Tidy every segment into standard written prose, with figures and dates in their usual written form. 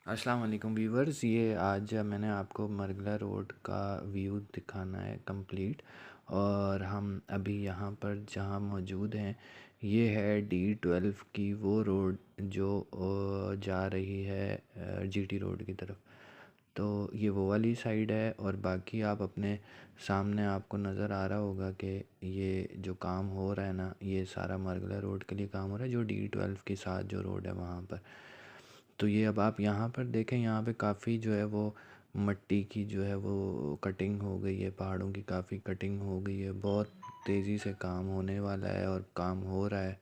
अस्सलाम वालेकुम व्यूवर्स। ये आज मैंने आपको मरगला रोड का व्यू दिखाना है कंप्लीट। और हम अभी यहाँ पर जहाँ मौजूद हैं, ये है D12 की वो रोड जो जा रही है GT रोड की तरफ। तो ये वो वाली साइड है। और बाकी आप अपने सामने आपको नज़र आ रहा होगा कि ये जो काम हो रहा है ना, ये सारा मरगला रोड के लिए काम हो रहा है, जो D12 के साथ जो रोड है वहाँ पर। तो ये अब आप यहाँ पर देखें, यहाँ पे काफ़ी जो है वो मट्टी की जो है वो कटिंग हो गई है, पहाड़ों की काफ़ी कटिंग हो गई है। बहुत तेज़ी से काम होने वाला है और काम हो रहा है,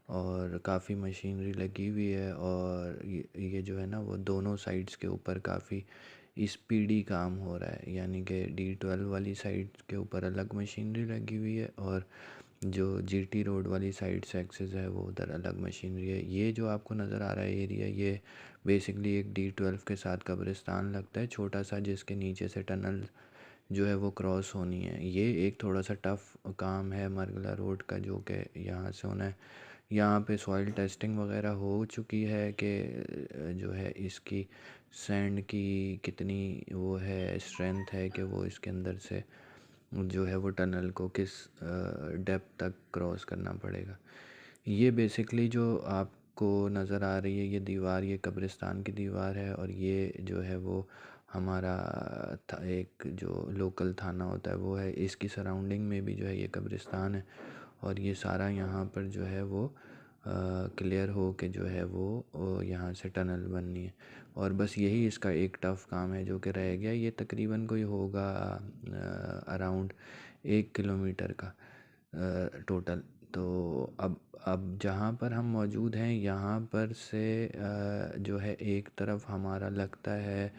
और काफ़ी मशीनरी लगी हुई है। और ये जो है ना वो दोनों साइड्स के ऊपर काफ़ी स्पीडी काम हो रहा है, यानी कि D12 वाली साइड के ऊपर अलग मशीनरी लगी हुई है, और जो GT रोड वाली साइड से एक्सेस है वो उधर अलग मशीनरी है। ये जो आपको नज़र आ रहा है एरिया, ये बेसिकली एक D12 के साथ कब्रिस्तान लगता है छोटा सा, जिसके नीचे से टनल जो है वो क्रॉस होनी है। ये एक थोड़ा सा टफ़ काम है मरगला रोड का, जो कि यहाँ से होना है। यहाँ पे सॉइल टेस्टिंग वगैरह हो चुकी है कि जो है इसकी सैंड की कितनी वो है स्ट्रेंथ है कि वो इसके अंदर से जो है वो टनल को किस डेप्थ तक क्रॉस करना पड़ेगा। ये बेसिकली जो आपको नज़र आ रही है ये दीवार, ये कब्रिस्तान की दीवार है। और ये जो है वो हमारा एक जो लोकल थाना होता है वो है। इसकी सराउंडिंग में भी जो है ये कब्रिस्तान है, और ये सारा यहाँ पर जो है वो क्लियर हो के जो है वो यहाँ से टनल बननी है। और बस यही इसका एक टफ़ काम है जो कि रह गया। ये तकरीबन कोई होगा अराउंड 1 किलोमीटर का टोटल। तो अब जहाँ पर हम मौजूद हैं यहाँ पर से जो है एक तरफ हमारा लगता है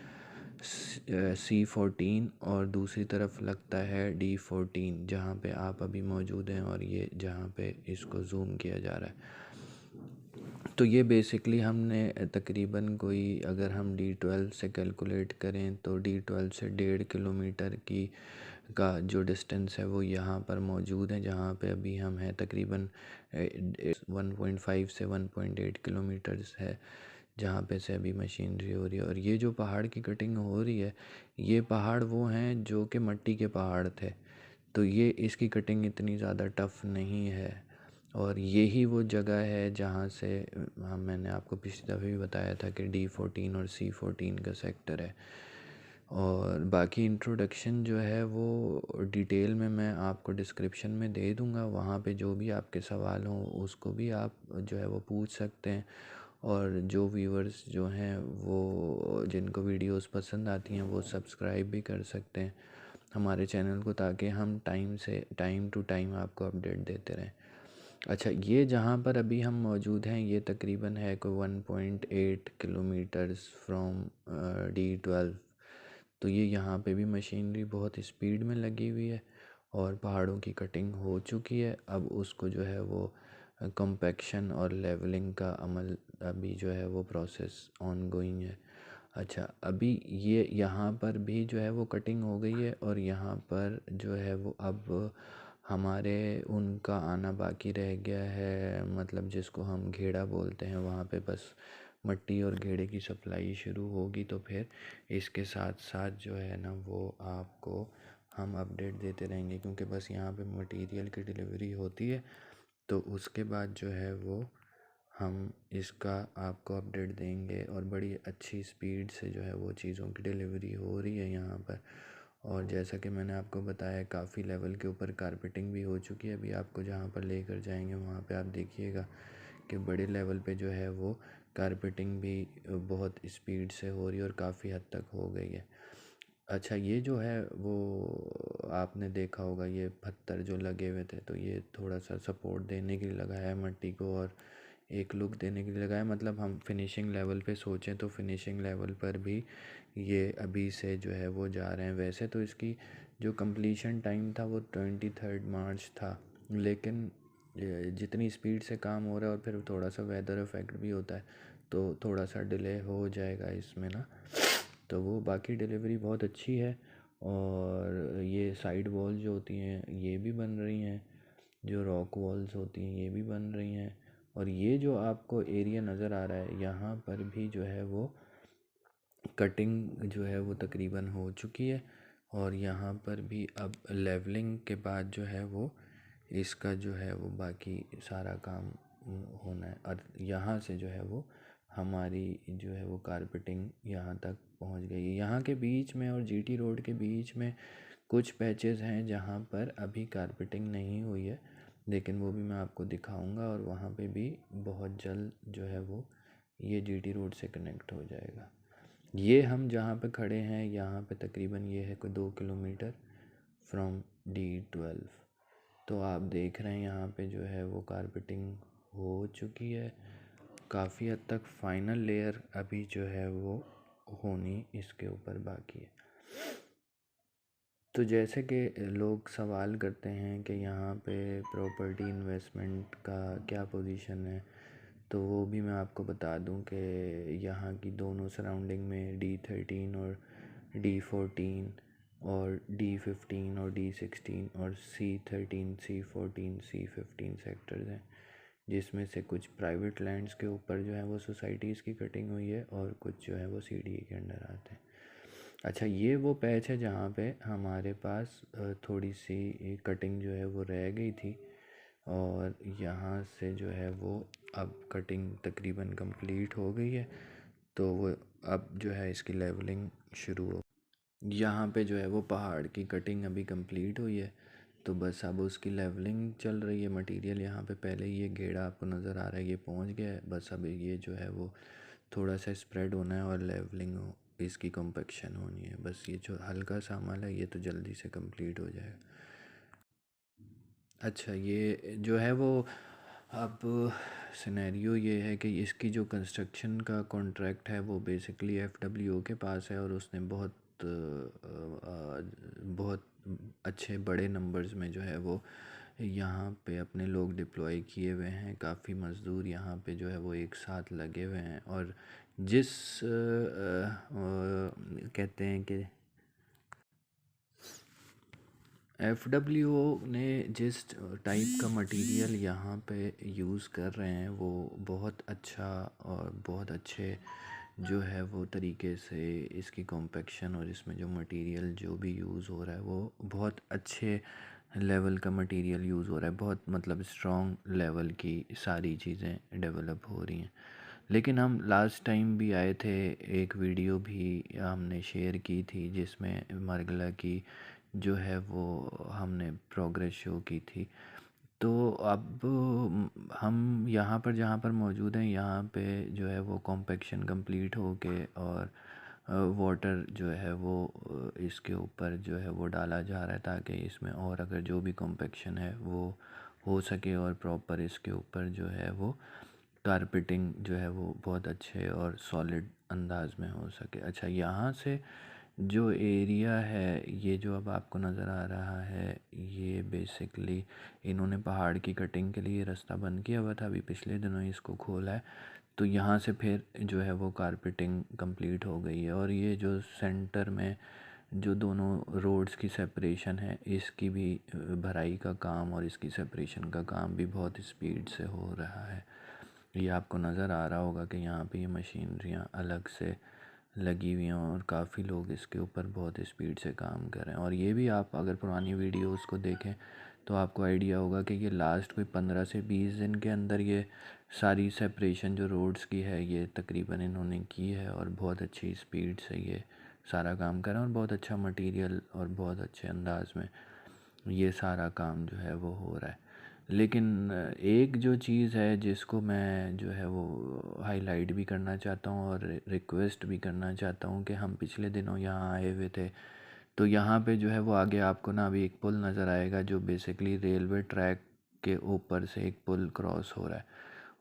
C14, और दूसरी तरफ लगता है D14, जहाँ पे आप अभी मौजूद हैं। और ये जहाँ पे इसको ज़ूम किया जा रहा है, तो ये बेसिकली हमने तकरीबन कोई, अगर हम D12 से कैलकुलेट करें तो D12 से 1.5 किलोमीटर की का जो डिस्टेंस है वो यहाँ पर मौजूद है, जहाँ पे अभी हम हैं। तकरीबन 1.5 से 1.8 किलोमीटर्स है जहाँ पे से अभी मशीनरी हो रही है। और ये जो पहाड़ की कटिंग हो रही है, ये पहाड़ वो हैं जो कि मिट्टी के पहाड़ थे, तो ये इसकी कटिंग इतनी ज़्यादा टफ़ नहीं है। और यही वो जगह है जहाँ से मैंने आपको पिछली दफ़े भी बताया था कि D14 और C14 का सेक्टर है। और बाकी इंट्रोडक्शन जो है वो डिटेल में मैं आपको डिस्क्रिप्शन में दे दूँगा। वहाँ पे जो भी आपके सवाल हों उसको भी आप जो है वो पूछ सकते हैं। और जो व्यूअर्स जो हैं वो, जिनको वीडियोस पसंद आती हैं, वो सब्सक्राइब भी कर सकते हैं हमारे चैनल को, ताकि हम टाइम टू टाइम आपको अपडेट देते रहें। अच्छा, ये जहाँ पर अभी हम मौजूद हैं ये तकरीबन है कोई 1.8 किलोमीटर्स फ्रॉम D12। तो ये यहाँ पे भी मशीनरी बहुत स्पीड में लगी हुई है, और पहाड़ों की कटिंग हो चुकी है। अब उसको जो है वो कम्पेक्शन और लेवलिंग का अमल अभी जो है वो प्रोसेस ऑन गोइंग है। अच्छा, अभी ये यहाँ पर भी जो है वो कटिंग हो गई है, और यहाँ पर जो है वो अब हमारे उनका आना बाकी रह गया है, मतलब जिसको हम घेड़ा बोलते हैं। वहाँ पे बस मट्टी और घेड़े की सप्लाई शुरू होगी, तो फिर इसके साथ साथ जो है ना वो आपको हम अपडेट देते रहेंगे, क्योंकि बस यहाँ पे मटेरियल की डिलीवरी होती है। तो उसके बाद जो है वो हम इसका आपको अपडेट देंगे, और बड़ी अच्छी स्पीड से जो है वो चीज़ों की डिलीवरी हो रही है यहाँ पर। और जैसा कि मैंने आपको बताया, काफ़ी लेवल के ऊपर कारपेटिंग भी हो चुकी है। अभी आपको जहाँ पर लेकर जाएंगे वहाँ पे आप देखिएगा कि बड़े लेवल पे जो है वो कारपेटिंग भी बहुत स्पीड से हो रही है, और काफ़ी हद तक हो गई है। अच्छा, ये जो है वो आपने देखा होगा, ये पत्थर जो लगे हुए थे, तो ये थोड़ा सा सपोर्ट देने के लिए लगाया है मट्टी को, और एक लुक देने के लिए लगाया। मतलब हम फिनिशिंग लेवल पे सोचें तो फिनिशिंग लेवल पर भी ये अभी से जो है वो जा रहे हैं। वैसे तो इसकी जो कंप्लीशन टाइम था वो 23 मार्च था, लेकिन जितनी स्पीड से काम हो रहा है, और फिर थोड़ा सा वेदर इफ़ेक्ट भी होता है, तो थोड़ा सा डिले हो जाएगा इसमें ना। तो वो बाकी डिलीवरी बहुत अच्छी है। और ये साइड वॉल जो होती हैं ये भी बन रही हैं, जो रॉक वॉल्स होती हैं ये भी बन रही हैं। और ये जो आपको एरिया नज़र आ रहा है यहाँ पर भी जो है वो कटिंग जो है वो तकरीबन हो चुकी है और यहाँ पर भी अब लेवलिंग के बाद जो है वो इसका जो है वो बाकी सारा काम होना है। और यहाँ से जो है वो हमारी जो है वो कारपेटिंग यहाँ तक पहुँच गई है। यहाँ के बीच में और जीटी रोड के बीच में कुछ पैचेस हैं जहाँ पर अभी कारपेटिंग नहीं हुई है, लेकिन वो भी मैं आपको दिखाऊंगा और वहाँ पे भी बहुत जल्द जो है वो ये जीटी रोड से कनेक्ट हो जाएगा। ये हम जहाँ पे खड़े हैं यहाँ पे तकरीबन ये है कोई 2 किलोमीटर फ्रॉम D12। तो आप देख रहे हैं यहाँ पे जो है वो कारपेटिंग हो चुकी है काफ़ी हद तक। फाइनल लेयर अभी जो है वो होनी इसके ऊपर बाकी है। तो जैसे कि लोग सवाल करते हैं कि यहाँ पे प्रॉपर्टी इन्वेस्टमेंट का क्या पोजीशन है, तो वो भी मैं आपको बता दूं कि यहाँ की दोनों सराउंडिंग में D13 और D14 और D15 और D16 और C13 C14 C15 सेक्टर्स हैं, जिसमें से कुछ प्राइवेट लैंड्स के ऊपर जो है वो सोसाइटीज़ की कटिंग हुई है और कुछ जो है वो CDA के अंडर आते हैं। अच्छा, ये वो पैच है जहाँ पे हमारे पास थोड़ी सी कटिंग जो है वो रह गई थी और यहाँ से जो है वो अब कटिंग तकरीबन कंप्लीट हो गई है। तो वो अब जो है इसकी लेवलिंग शुरू हो। यहाँ पे जो है वो पहाड़ की कटिंग अभी कंप्लीट हुई है, तो बस अब उसकी लेवलिंग चल रही है। मटेरियल यहाँ पे पहले ये गेड़ा आपको नज़र आ रहा है, ये पहुँच गया है। बस अब ये जो है वो थोड़ा सा स्प्रेड होना है और लेवलिंग हो, इसकी कॉम्पेक्शन होनी है। बस ये जो हल्का सा अमल है ये तो जल्दी से कंप्लीट हो जाएगा। अच्छा, ये जो है वो अब सिनेरियो ये है कि इसकी जो कंस्ट्रक्शन का कॉन्ट्रैक्ट है वो बेसिकली FWO के पास है और उसने बहुत अच्छे बड़े नंबर्स में जो है वो यहाँ पे अपने लोग डिप्लॉय किए हुए हैं। काफ़ी मज़दूर यहाँ पे जो है वो एक साथ लगे हुए हैं और जिस कहते हैं कि FWO ने जिस टाइप का मटेरियल यहाँ पे यूज़ कर रहे हैं वो बहुत अच्छा और बहुत अच्छे जो है वो तरीके से इसकी कॉम्पेक्शन और इसमें जो मटेरियल जो भी यूज़ हो रहा है वो बहुत अच्छे लेवल का मटेरियल यूज़ हो रहा है। बहुत मतलब स्ट्रॉन्ग लेवल की सारी चीज़ें डेवलप हो रही हैं। लेकिन हम लास्ट टाइम भी आए थे, एक वीडियो भी हमने शेयर की थी जिसमें मरगला की जो है वो हमने प्रोग्रेस शो की थी। तो अब हम यहाँ पर जहाँ पर मौजूद हैं यहाँ पे जो है वो कॉम्पेक्शन कंप्लीट हो के और वाटर जो है वो इसके ऊपर जो है वो डाला जा रहा है ताकि इसमें और अगर जो भी कॉम्पेक्शन है वो हो सके और प्रॉपर इसके ऊपर जो है वो कारपेटिंग जो है वो बहुत अच्छे और सॉलिड अंदाज में हो सके। अच्छा, यहाँ से जो एरिया है ये जो अब आपको नज़र आ रहा है ये बेसिकली इन्होंने पहाड़ की कटिंग के लिए रास्ता बंद किया हुआ था, अभी पिछले दिनों ही इसको खोला है। तो यहाँ से फिर जो है वो कारपेटिंग कंप्लीट हो गई है और ये जो सेंटर में जो दोनों रोड्स की सेपरेशन है इसकी भी भराई का काम और इसकी सेपरेशन का काम भी बहुत स्पीड से हो रहा है। ये आपको नज़र आ रहा होगा कि यहाँ पे ये मशीनरियाँ अलग से लगी हुई हैं और काफ़ी लोग इसके ऊपर बहुत स्पीड से काम कर रहे हैं। और ये भी आप अगर पुरानी वीडियोस को देखें तो आपको आइडिया होगा कि ये लास्ट कोई 15 से 20 दिन के अंदर ये सारी सेपरेशन जो रोड्स की है ये तकरीबन इन्होंने की है और बहुत अच्छी स्पीड से ये सारा काम कर रहे हैं और बहुत अच्छा मटेरियल और बहुत अच्छे अंदाज में ये सारा काम जो है वो हो रहा है। लेकिन एक जो चीज़ है जिसको मैं जो है वो हाईलाइट भी करना चाहता हूँ और रिक्वेस्ट भी करना चाहता हूँ कि हम पिछले दिनों यहाँ आए हुए थे, तो यहाँ पे जो है वो आगे आपको ना अभी एक पुल नज़र आएगा जो बेसिकली रेलवे ट्रैक के ऊपर से एक पुल क्रॉस हो रहा है।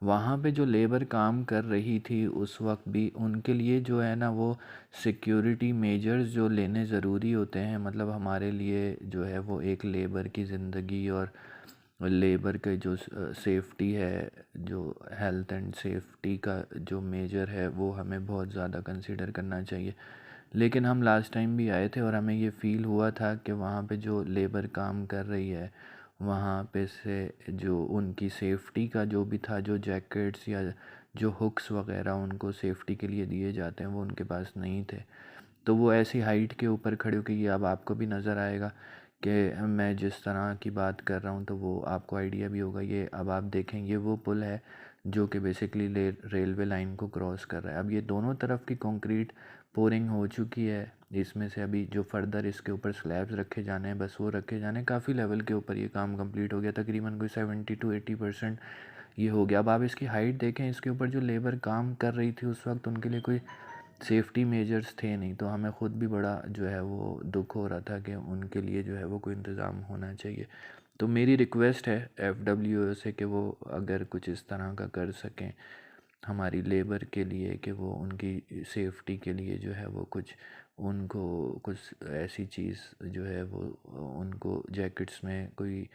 वहाँ पे जो लेबर काम कर रही थी उस वक्त भी उनके लिए जो है ना वो सिक्योरिटी मेजर्स जो लेने ज़रूरी होते हैं, मतलब हमारे लिए जो है वो एक लेबर की ज़िंदगी और लेबर के जो सेफ्टी है, जो हेल्थ एंड सेफ्टी का जो मेजर है वो हमें बहुत ज़्यादा कंसीडर करना चाहिए। लेकिन हम लास्ट टाइम भी आए थे और हमें ये फ़ील हुआ था कि वहाँ पे जो लेबर काम कर रही है वहाँ पे से जो उनकी सेफ्टी का जो भी था, जो जैकेट्स या जो हुक्स वगैरह उनको सेफ्टी के लिए दिए जाते हैं वो उनके पास नहीं थे। तो वो ऐसी हाइट के ऊपर खड़े होकर, ये अब आपको भी नज़र आएगा कि मैं जिस तरह की बात कर रहा हूँ तो वो आपको आइडिया भी होगा। ये अब आप देखें, ये वो पुल है जो कि बेसिकली रेलवे लाइन को क्रॉस कर रहा है। अब ये दोनों तरफ की कंक्रीट पोरिंग हो चुकी है, इसमें से अभी जो फर्दर इसके ऊपर स्लैब्स रखे जाने हैं बस वो रखे जाने हैं। काफ़ी लेवल के ऊपर ये काम कंप्लीट हो गया, तकरीबन कोई 70 to 80% ये हो गया। अब आप इसकी हाइट देखें, इसके ऊपर जो लेबर काम कर रही थी उस वक्त उनके लिए कोई सेफ्टी मेजर्स थे नहीं, तो हमें ख़ुद भी बड़ा जो है वो दुख हो रहा था कि उनके लिए जो है वो कोई इंतज़ाम होना चाहिए। तो मेरी रिक्वेस्ट है FWO से कि वो अगर कुछ इस तरह का कर सकें हमारी लेबर के लिए, कि वो उनकी सेफ्टी के लिए जो है वो कुछ उनको कुछ ऐसी चीज़ जो है वो उनको जैकेट्स में कोई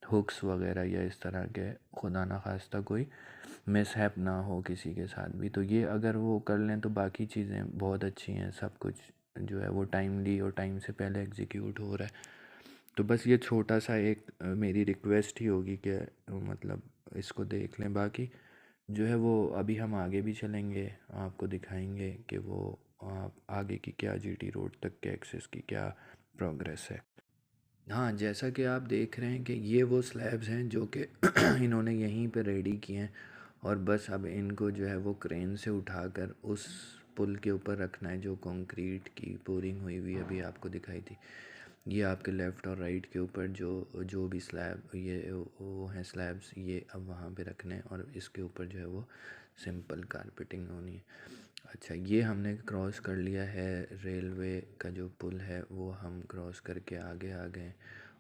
हुक्स वगैरह या इस तरह के खुदा ना खास्ता कोई मिसहैप ना हो किसी के साथ भी। तो ये अगर वो कर लें तो बाकी चीज़ें बहुत अच्छी हैं, सब कुछ जो है वो टाइमली और टाइम से पहले एग्जीक्यूट हो रहा है। तो बस ये छोटा सा एक मेरी रिक्वेस्ट ही होगी कि मतलब इसको देख लें। बाकी जो है वो अभी हम आगे भी चलेंगे, आपको दिखाएंगे कि वो आप आगे की क्या GT रोड तक के एक्सेस की क्या प्रोग्रेस है। हाँ, जैसा कि आप देख रहे हैं कि ये वो स्लैब्स हैं जो कि इन्होंने यहीं पे रेडी किए हैं और बस अब इनको जो है वो क्रेन से उठाकर उस पुल के ऊपर रखना है जो कंक्रीट की पोरिंग हुई हुई अभी आपको दिखाई थी। ये आपके लेफ़्ट और राइट के ऊपर जो जो भी स्लैब ये वो हैं स्लैब्स, ये अब वहाँ पे रखने हैं और इसके ऊपर जो है वो सिंपल कारपेटिंग होनी है। अच्छा, ये हमने क्रॉस कर लिया है, रेलवे का जो पुल है वो हम क्रॉस करके आगे आ गए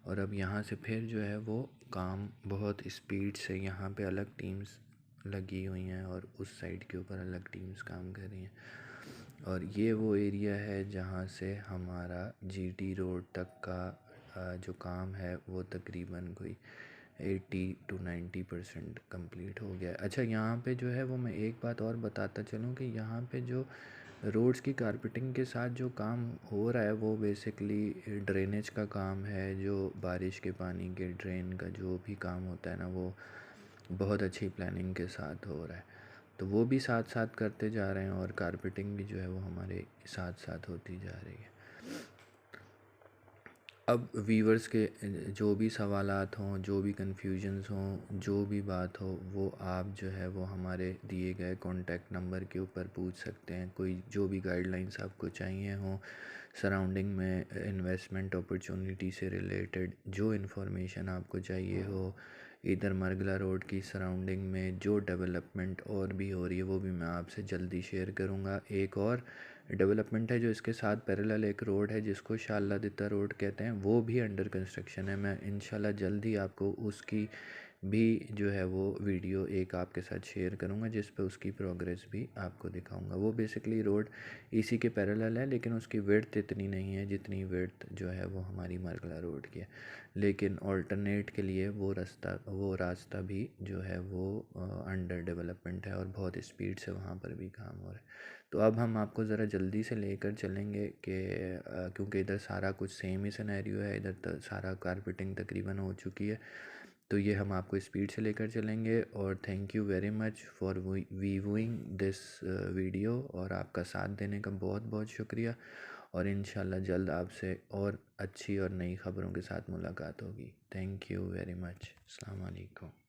और अब यहाँ से फिर जो है वो काम बहुत स्पीड से, यहाँ पे अलग टीम्स लगी हुई हैं और उस साइड के ऊपर अलग टीम्स काम कर रही हैं। और ये वो एरिया है जहाँ से हमारा GT रोड तक का जो काम है वो तकरीबन कोई 80 to 90% कंप्लीट हो गया है। अच्छा, यहाँ पे जो है वो मैं एक बात और बताता चलूँ कि यहाँ पे जो रोड्स की कारपेटिंग के साथ जो काम हो रहा है वो बेसिकली ड्रेनेज का काम है। जो बारिश के पानी के ड्रेन का जो भी काम होता है ना वो बहुत अच्छी प्लानिंग के साथ हो रहा है। तो वो भी साथ साथ करते जा रहे हैं और कारपेटिंग भी जो है वो हमारे साथ साथ होती जा रही है। अब व्यूवर्स के जो भी सवालात हों, जो भी कन्फ्यूजन्स हों, जो भी बात हो, वो आप जो है वो हमारे दिए गए कॉन्टैक्ट नंबर के ऊपर पूछ सकते हैं। कोई जो भी गाइडलाइंस आपको चाहिए हों, सराउंडिंग में इन्वेस्टमेंट अपॉर्चुनिटी से रिलेटेड जो इन्फॉर्मेशन आपको चाहिए हो, इधर मरगला रोड की सराउंडिंग में जो डेवलपमेंट और भी हो रही है वो भी मैं आपसे जल्दी शेयर करूँगा। एक और डेवलपमेंट है जो इसके साथ पैरेलल एक रोड है जिसको शाला दिता रोड कहते हैं, वो भी अंडर कंस्ट्रक्शन है। मैं इंशाल्लाह जल्दी आपको उसकी भी जो है वो वीडियो एक आपके साथ शेयर करूँगा जिस पे उसकी प्रोग्रेस भी आपको दिखाऊंगा। वो बेसिकली रोड इसी के पैरेलल है लेकिन उसकी विड्थ इतनी नहीं है जितनी विड्थ जो है वो हमारी मरगला रोड की है, लेकिन ऑल्टरनेट के लिए वो रास्ता भी जो है वो अंडर डेवलपमेंट है और बहुत स्पीड से वहाँ पर भी काम हो रहा है। तो अब हम आपको ज़रा जल्दी से लेकर चलेंगे कि क्योंकि इधर सारा कुछ सेम ही सिनेरियो है, इधर सारा कारपेटिंग तकरीबन हो चुकी है। तो ये हम आपको स्पीड से लेकर चलेंगे और thank you very much for viewing this video और आपका साथ देने का बहुत बहुत शुक्रिया। और इंशाल्लाह जल्द आपसे और अच्छी और नई ख़बरों के साथ मुलाकात होगी। Thank you very much. अस्सलाम वालेकुम।